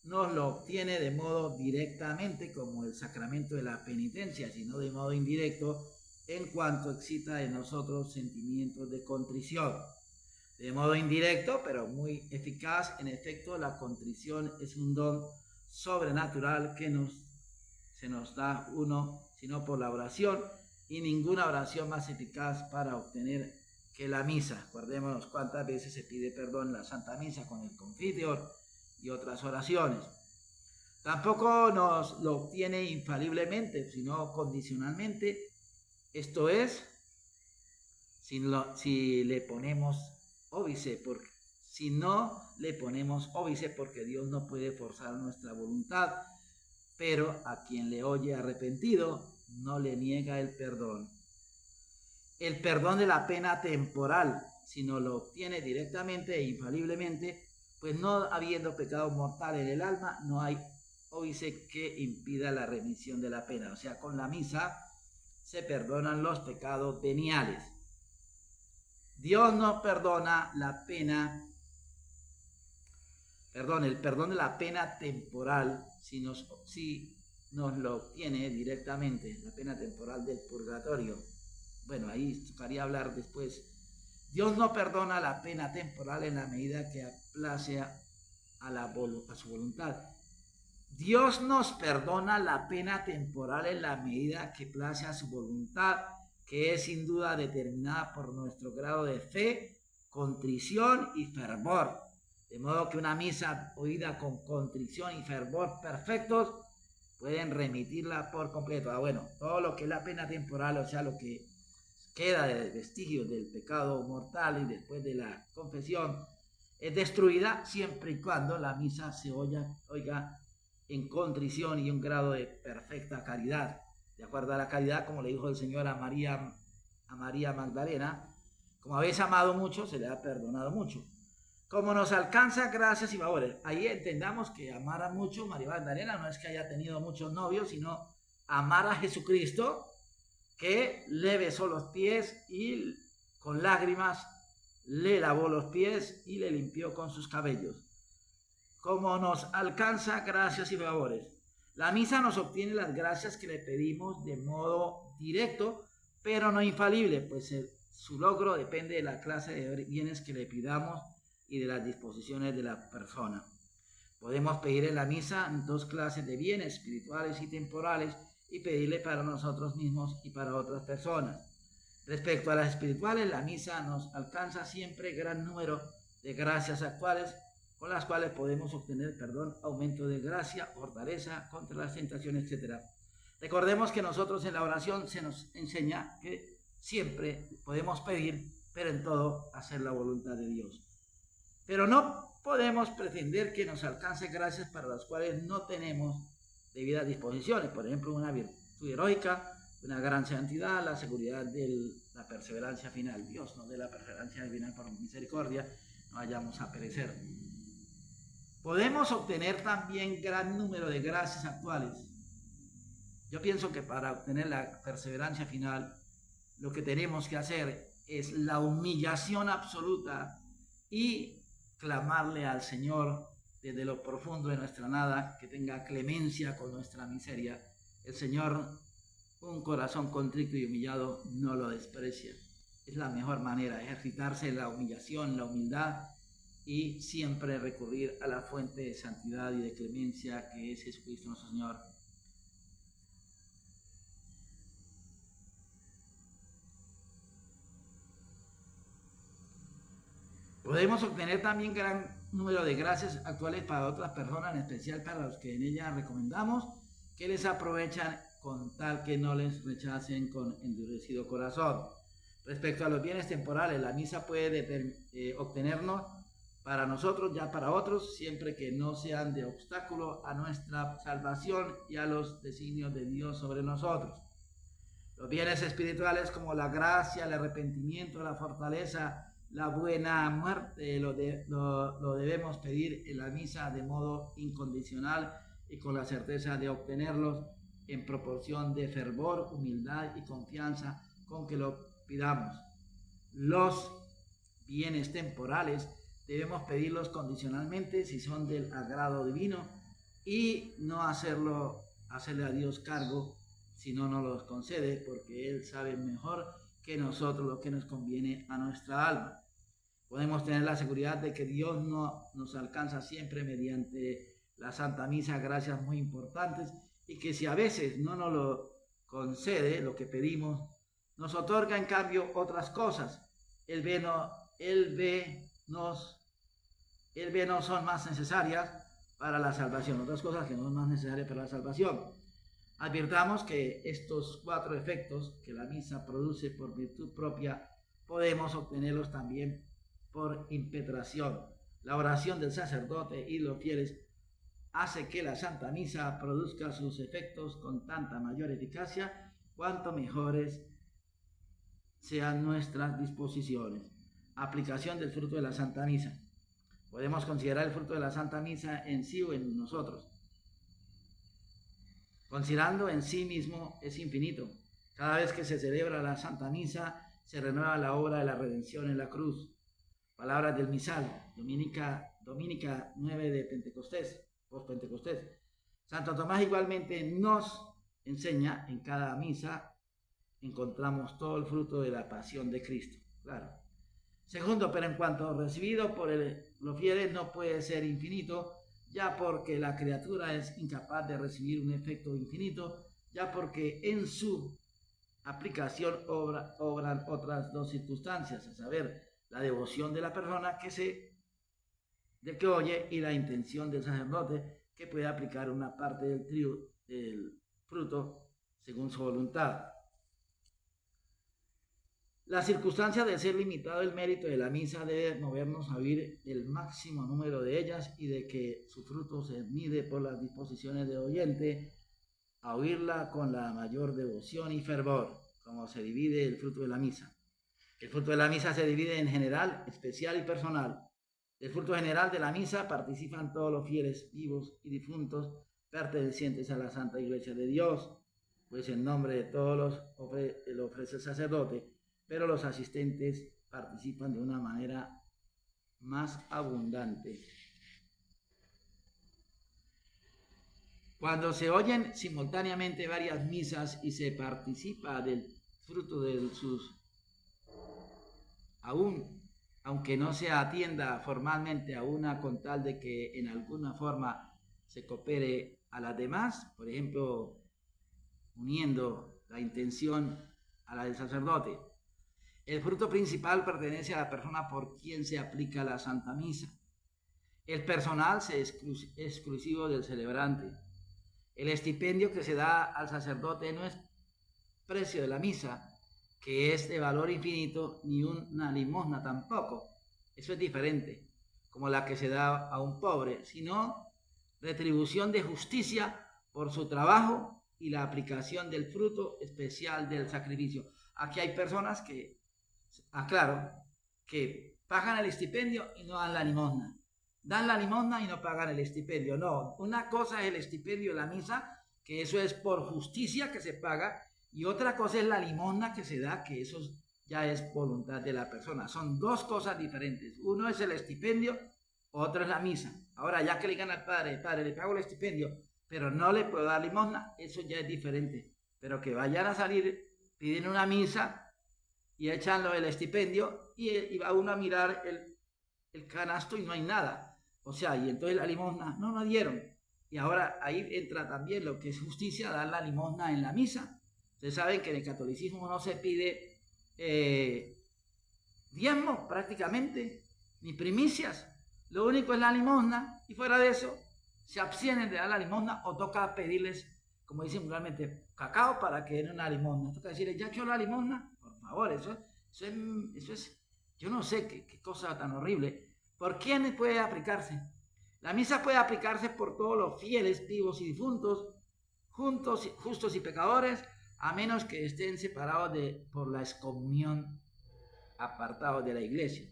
nos lo obtiene de modo directamente como el sacramento de la penitencia, sino de modo indirecto en cuanto excita en nosotros sentimientos de contrición. De modo indirecto, pero muy eficaz, en efecto, la contrición es un don sobrenatural que se nos da sino por la oración, y ninguna oración más eficaz para obtener que la misa. Acordémonos cuántas veces se pide perdón en la Santa Misa con el Confiteor y otras oraciones. Tampoco nos lo obtiene infaliblemente, sino condicionalmente, esto es, si le ponemos óbice, porque si no le ponemos óbice, porque Dios no puede forzar nuestra voluntad, pero a quien le oye arrepentido no le niega el perdón. El perdón de la pena temporal sino lo obtiene directamente e infaliblemente, pues no habiendo pecado mortal en el alma, no hay óbice que impida la remisión de la pena. O sea, con la misa se perdonan los pecados veniales. Dios no perdona la pena, el perdón de la pena temporal, si nos lo obtiene directamente, la pena temporal del purgatorio. Bueno, ahí tocaría hablar después. Dios no perdona la pena temporal en la medida que place a su voluntad. Dios nos perdona la pena temporal en la medida que place a su voluntad, que es sin duda determinada por nuestro grado de fe, contrición y fervor. De modo que una misa oída con contrición y fervor perfectos pueden remitirla por completo. Bueno, todo lo que es la pena temporal, o sea, lo que queda de vestigios del pecado mortal y después de la confesión, es destruida siempre y cuando la misa se oiga en contrición y un grado de perfecta caridad. De acuerdo a la caridad, como le dijo el Señor a María Magdalena, como habéis amado mucho, se le ha perdonado mucho. Como nos alcanza gracias y favores. Ahí entendamos que amar a mucho María Magdalena no es que haya tenido muchos novios, sino amar a Jesucristo, que le besó los pies y con lágrimas le lavó los pies y le limpió con sus cabellos. Como nos alcanza gracias y favores. La misa nos obtiene las gracias que le pedimos de modo directo, pero no infalible, pues su logro depende de la clase de bienes que le pidamos y de las disposiciones de la persona. Podemos pedir en la misa dos clases de bienes, espirituales y temporales, y pedirle para nosotros mismos y para otras personas. Respecto a las espirituales, la misa nos alcanza siempre gran número de gracias actuales, con las cuales podemos obtener perdón, aumento de gracia, fortaleza contra las tentaciones, etc. Recordemos que nosotros en la oración se nos enseña que siempre podemos pedir, pero en todo hacer la voluntad de Dios. Pero no podemos pretender que nos alcance gracias para las cuales no tenemos debidas disposiciones. Por ejemplo, una virtud heroica, una gran santidad, la seguridad de la perseverancia final. Dios nos dé la perseverancia final por misericordia, no vayamos a perecer. Podemos obtener también gran número de gracias actuales. Yo pienso que para obtener la perseverancia final, lo que tenemos que hacer es la humillación absoluta y clamarle al Señor desde lo profundo de nuestra nada, que tenga clemencia con nuestra miseria. El Señor, un corazón contrito y humillado, no lo desprecia. Es la mejor manera, ejercitarse en la humillación, la humildad, y siempre recurrir a la fuente de santidad y de clemencia que es Jesucristo nuestro Señor. Podemos obtener también gran número de gracias actuales para otras personas, en especial para los que en ella recomendamos, que les aprovechan con tal que no les rechacen con endurecido corazón. Respecto a los bienes temporales, la misa puede obtenernos para nosotros, ya para otros, siempre que no sean de obstáculo a nuestra salvación y a los designios de Dios sobre nosotros. Los bienes espirituales como la gracia, el arrepentimiento, la fortaleza, la buena muerte, lo debemos pedir en la misa de modo incondicional y con la certeza de obtenerlos en proporción de fervor, humildad y confianza con que lo pidamos. Los bienes temporales debemos pedirlos condicionalmente si son del agrado divino y no hacerle a Dios cargo si no nos los concede, porque Él sabe mejor que nosotros lo que nos conviene a nuestra alma. Podemos tener la seguridad de que Dios no nos alcanza siempre mediante la Santa Misa gracias muy importantes, y que si a veces no nos lo concede, lo que pedimos, nos otorga en cambio otras cosas. Él ve no son más necesarias para la salvación, otras cosas que no son más necesarias para la salvación. Advirtamos que estos 4 efectos que la misa produce por virtud propia, podemos obtenerlos también por impetración. La oración del sacerdote y los fieles hace que la Santa Misa produzca sus efectos con tanta mayor eficacia, cuanto mejores sean nuestras disposiciones. aplicación del fruto de la Santa Misa. Podemos considerar el fruto de la Santa Misa en sí o en nosotros. Considerando en sí mismo es infinito. Cada vez que se celebra la Santa Misa, se renueva la obra de la redención en la cruz. Palabras del misal, Dominica 9 de Pentecostés, post-Pentecostés. Santo Tomás igualmente nos enseña, en cada misa encontramos todo el fruto de la pasión de Cristo. Claro. Segundo, pero en cuanto recibido por los fieles no puede ser infinito, ya porque la criatura es incapaz de recibir un efecto infinito, ya porque en su aplicación obran otras dos circunstancias, a saber, la devoción de la persona del que oye y la intención del sacerdote que puede aplicar una parte del fruto según su voluntad. La circunstancia de ser limitado el mérito de la misa debe movernos a oír el máximo número de ellas y de que su fruto se mide por las disposiciones del oyente a oírla con la mayor devoción y fervor, como se divide el fruto de la misa. El fruto de la misa se divide en general, especial y personal. Del fruto general de la misa participan todos los fieles vivos y difuntos pertenecientes a la Santa Iglesia de Dios, pues en nombre de todos lo ofrece el sacerdote, pero los asistentes participan de una manera más abundante. Cuando se oyen simultáneamente varias misas y se participa del fruto de sus, aunque no se atienda formalmente a una con tal de que en alguna forma se coopere a las demás, por ejemplo, uniendo la intención a la del sacerdote. El fruto principal pertenece a la persona por quien se aplica la Santa Misa. El personal es exclusivo del celebrante. El estipendio que se da al sacerdote no es precio de la misa, que es de valor infinito, ni una limosna tampoco. Eso es diferente, como la que se da a un pobre, sino retribución de justicia por su trabajo y la aplicación del fruto especial del sacrificio. Aquí hay personas que, aclaro, que pagan el estipendio y no dan la limosna. Dan la limosna y no pagan el estipendio. No, una cosa es el estipendio de la misa, que eso es por justicia que se paga, y otra cosa es la limosna que se da, que eso ya es voluntad de la persona. Son dos cosas diferentes. Uno es el estipendio, otro es la misa. Ahora, ya que le digan al padre, le pago el estipendio, pero no le puedo dar limosna, eso ya es diferente. Pero que vayan a salir, piden una misa y echan el estipendio y va uno a mirar el canasto y no hay nada. O sea, y entonces la limosna no dieron. Y ahora ahí entra también lo que es justicia, dar la limosna en la misa. Ustedes saben que en el catolicismo no se pide diezmo prácticamente, ni primicias. Lo único es la limosna y fuera de eso se abstienen de dar la limosna o toca pedirles, como dicen vulgarmente, cacao para que den una limosna. Toca decirles, ¿ya echó la limosna? Por favor, eso es, yo no sé qué cosa tan horrible. ¿Por quién puede aplicarse? La misa puede aplicarse por todos los fieles, vivos y difuntos, justos y pecadores, a menos que estén separados por la excomunión, apartados de la iglesia.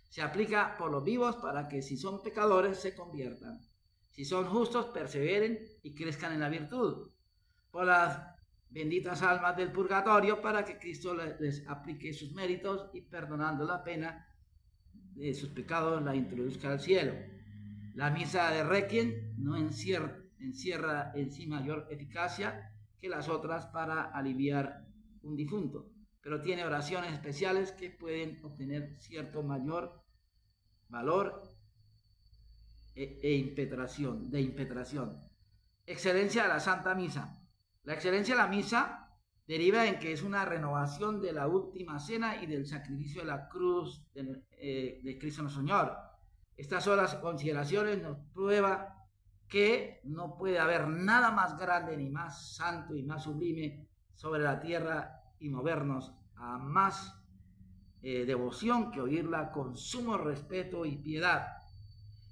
Se aplica por los vivos para que si son pecadores se conviertan, si son justos perseveren y crezcan en la virtud, por las benditas almas del purgatorio para que Cristo les aplique sus méritos y perdonando la pena de sus pecados la introduzca al cielo. La misa de Requiem no encierra en sí mayor eficacia que las otras para aliviar un difunto, pero tiene oraciones especiales que pueden obtener cierto mayor valor de impetración. Excelencia de la Santa Misa. La excelencia de la misa deriva en que es una renovación de la última cena y del sacrificio de la cruz de Cristo nuestro Señor. Estas son las consideraciones, nos prueba que no puede haber nada más grande ni más santo y más sublime sobre la tierra y movernos a más devoción que oírla con sumo respeto y piedad.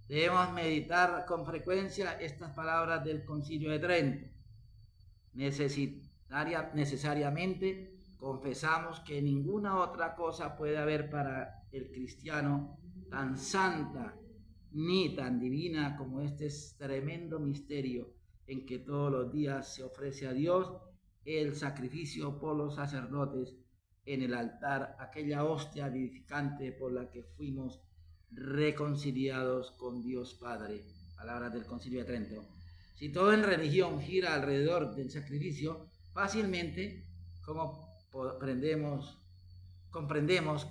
Debemos meditar con frecuencia estas palabras del Concilio de Trento. Necesariamente confesamos que ninguna otra cosa puede haber para el cristiano tan santa ni tan divina como este tremendo misterio en que todos los días se ofrece a Dios el sacrificio por los sacerdotes en el altar, aquella hostia vivificante por la que fuimos reconciliados con Dios Padre. Palabras del Concilio de Trento. Si todo en religión gira alrededor del sacrificio, fácilmente comprendemos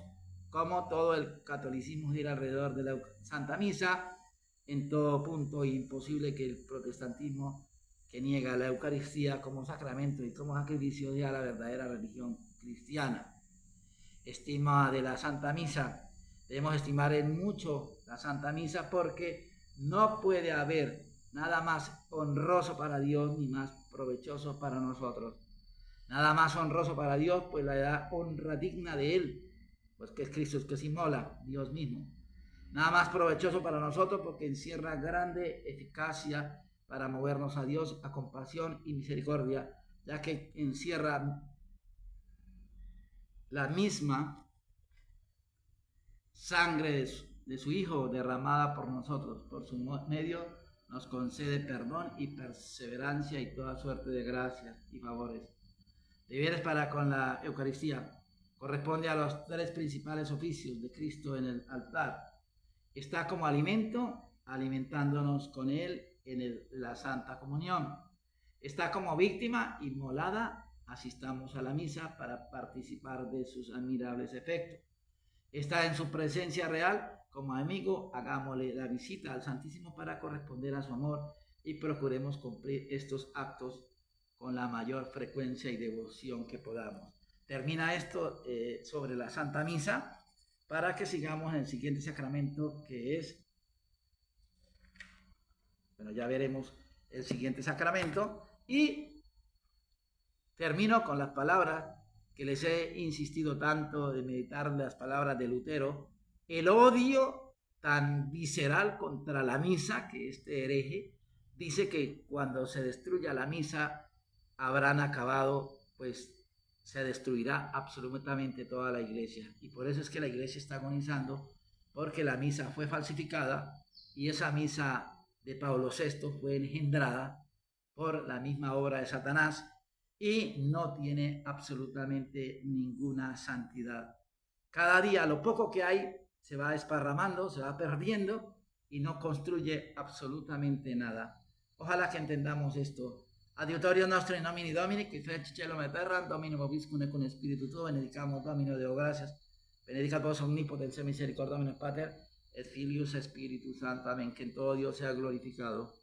cómo todo el catolicismo gira alrededor de la Santa Misa. En todo punto imposible que el protestantismo, que niega la Eucaristía como sacramento y como sacrificio, sea la verdadera religión cristiana. Estima de la Santa Misa. Debemos estimar en mucho la Santa Misa porque no puede haber nada más honroso para Dios ni más provechoso para nosotros. Nada más honroso para Dios, pues la da honra digna de Él, pues que es Cristo el que se inmola, Dios mismo. Nada más provechoso para nosotros porque encierra grande eficacia para movernos a Dios, a compasión y misericordia, ya que encierra la misma sangre de su Hijo derramada por nosotros. Por su medio nos concede perdón y perseverancia y toda suerte de gracias y favores. Deberes para con la Eucaristía. Corresponde a los tres principales oficios de Cristo en el altar. Está como alimento, alimentándonos con Él en la Santa Comunión. Está como víctima inmolada, asistamos a la misa para participar de sus admirables efectos. Está en su presencia real, como amigo, hagámosle la visita al Santísimo para corresponder a su amor y procuremos cumplir estos actos con la mayor frecuencia y devoción que podamos. Termina esto sobre la Santa Misa para que sigamos en el siguiente sacramento, que es, bueno, ya veremos el siguiente sacramento, y termino con las palabras que les he insistido tanto de meditar, las palabras de Lutero. El odio tan visceral contra la misa, que este hereje dice que cuando se destruya la misa habrán acabado, pues se destruirá absolutamente toda la iglesia. Y por eso es que la iglesia está agonizando, porque la misa fue falsificada y esa misa de Pablo VI fue engendrada por la misma obra de Satanás y no tiene absolutamente ninguna santidad. Cada día lo poco que hay se va desparramando, se va perdiendo y no construye absolutamente nada. Ojalá que entendamos esto. Adiutorio nostro in nomine Domini, qui fecit caelum et terram, Dominum vobiscum et cum spiritu tuo, benedicamo Domino Deo gratias, benedicat vos omnipotens et misericordia Dominus Pater, et Filius Spiritus Sanctus, amén. Que en todo Dios sea glorificado.